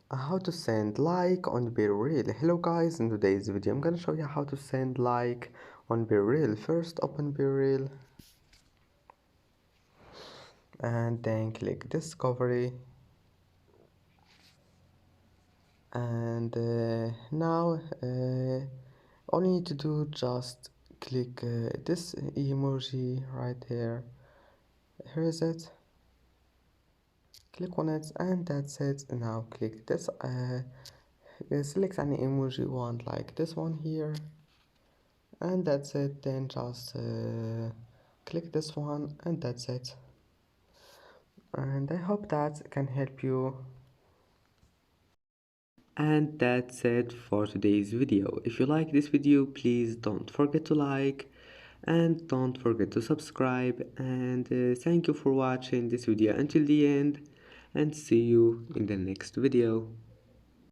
How to send like on BeReal. Hello guys, in today's video I'm gonna show you how to send like on BeReal. First open BeReal and then click discovery, and now all you need to do just click this emoji right here. Here is it. Click on it and that's it. Now click this select any emoji you want, like this one here, and that's it. Then just click this one and that's it. And I hope that can help you. And that's it for today's video. If you like this video, please don't forget to like and don't forget to subscribe, and thank you for watching this video until the end, and see you in the next video.